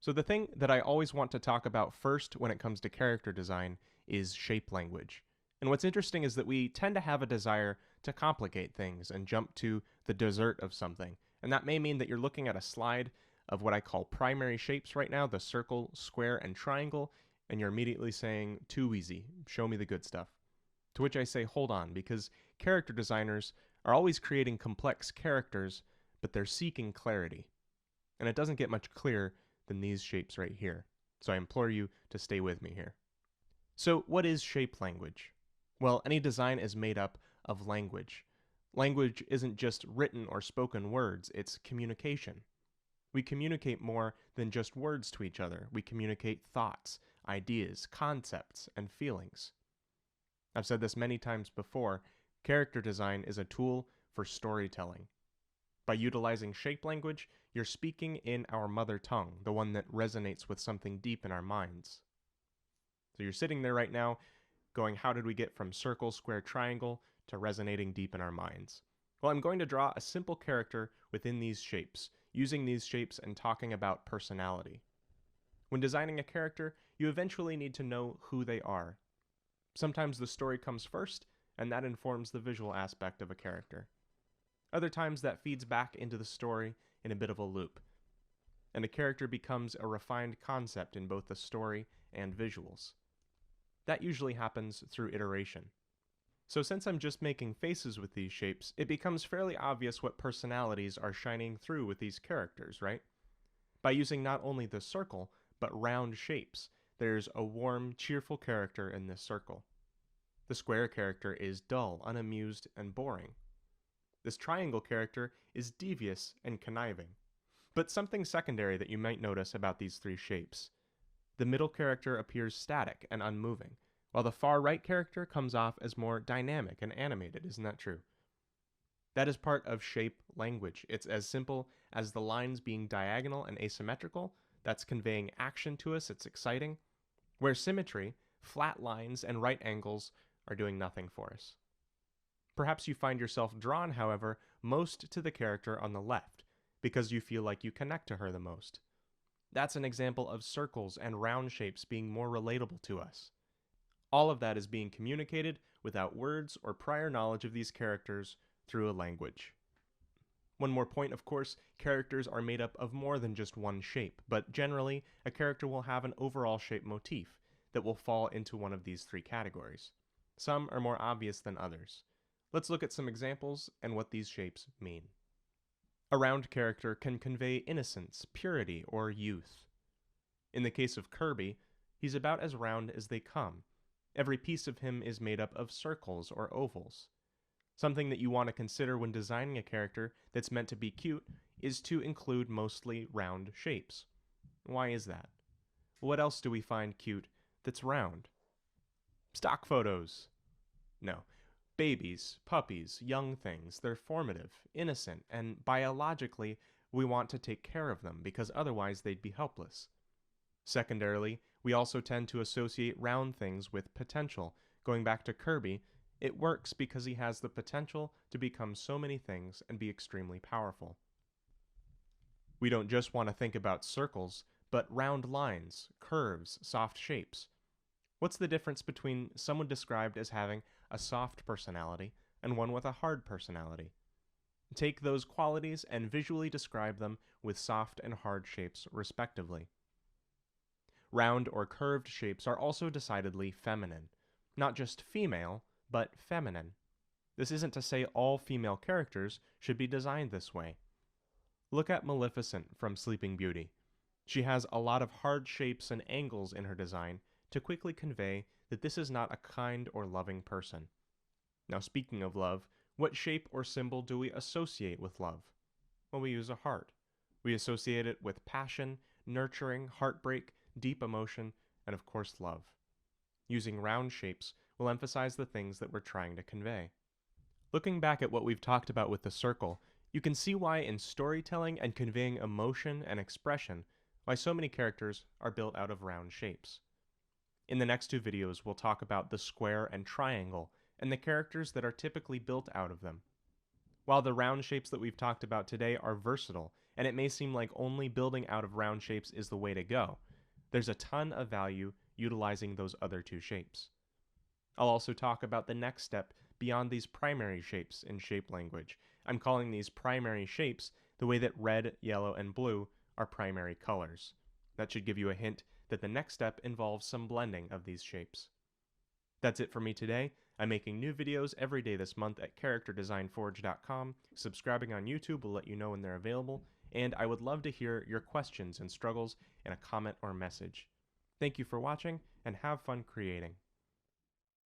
So the thing that I always want to talk about first when it comes to character design is shape language. And what's interesting is that we tend to have a desire to complicate things and jump to the dessert of something. And that may mean that you're looking at a slide of what I call primary shapes right now, the circle, square, and triangle, and you're immediately saying, too easy, show me the good stuff. To which I say, hold on, because character designers are always creating complex characters, but they're seeking clarity. And it doesn't get much clearer than these shapes right here. So I implore you to stay with me here. So, what is shape language? Well, any design is made up of language. Language isn't just written or spoken words, it's communication. We communicate more than just words to each other. We communicate thoughts, ideas, concepts, and feelings. I've said this many times before, character design is a tool for storytelling. By utilizing shape language, you're speaking in our mother tongue, the one that resonates with something deep in our minds. So you're sitting there right now going, how did we get from circle, square, triangle to resonating deep in our minds? Well, I'm going to draw a simple character within these shapes, using these shapes and talking about personality. When designing a character, you eventually need to know who they are. Sometimes the story comes first, and that informs the visual aspect of a character. Other times that feeds back into the story in a bit of a loop, and a character becomes a refined concept in both the story and visuals. That usually happens through iteration. So since I'm just making faces with these shapes, it becomes fairly obvious what personalities are shining through with these characters, right? By using not only the circle, but round shapes, there's a warm, cheerful character in this circle. The square character is dull, unamused, and boring. This triangle character is devious and conniving. But something secondary that you might notice about these three shapes. The middle character appears static and unmoving, while the far right character comes off as more dynamic and animated, isn't that true? That is part of shape language. It's as simple as the lines being diagonal and asymmetrical, that's conveying action to us, it's exciting, where symmetry, flat lines, and right angles are doing nothing for us. Perhaps you find yourself drawn, however, most to the character on the left, because you feel like you connect to her the most. That's an example of circles and round shapes being more relatable to us. All of that is being communicated without words or prior knowledge of these characters through a language. One more point, of course, characters are made up of more than just one shape, but generally, a character will have an overall shape motif that will fall into one of these three categories. Some are more obvious than others. Let's look at some examples and what these shapes mean. A round character can convey innocence, purity, or youth. In the case of Kirby, he's about as round as they come. Every piece of him is made up of circles or ovals. Something that you want to consider when designing a character that's meant to be cute is to include mostly round shapes. Why is that? What else do we find cute that's round? Stock photos. No. Babies, puppies, young things, they're formative, innocent, and biologically, we want to take care of them because otherwise they'd be helpless. Secondarily, we also tend to associate round things with potential. Going back to Kirby, it works because he has the potential to become so many things and be extremely powerful. We don't just want to think about circles, but round lines, curves, soft shapes. What's the difference between someone described as having a soft personality and one with a hard personality? Take those qualities and visually describe them with soft and hard shapes, respectively. Round or curved shapes are also decidedly feminine. Not just female, but feminine. This isn't to say all female characters should be designed this way. Look at Maleficent from Sleeping Beauty. She has a lot of hard shapes and angles in her design to quickly convey that this is not a kind or loving person. Now, speaking of love, what shape or symbol do we associate with love? Well, we use a heart. We associate it with passion, nurturing, heartbreak, deep emotion, and of course love. Using round shapes will emphasize the things that we're trying to convey. Looking back at what we've talked about with the circle, you can see why in storytelling and conveying emotion and expression, why so many characters are built out of round shapes. In the next two videos, we'll talk about the square and triangle and the characters that are typically built out of them. While the round shapes that we've talked about today are versatile and it may seem like only building out of round shapes is the way to go. There's a ton of value utilizing those other two shapes. I'll also talk about the next step beyond these primary shapes in shape language. I'm calling these primary shapes the way that red, yellow, and blue are primary colors. That should give you a hint that the next step involves some blending of these shapes. That's it for me today. I'm making new videos every day this month at characterdesignforge.com. Subscribing on YouTube will let you know when they're available, and I would love to hear your questions and struggles in a comment or message. Thank you for watching, and have fun creating.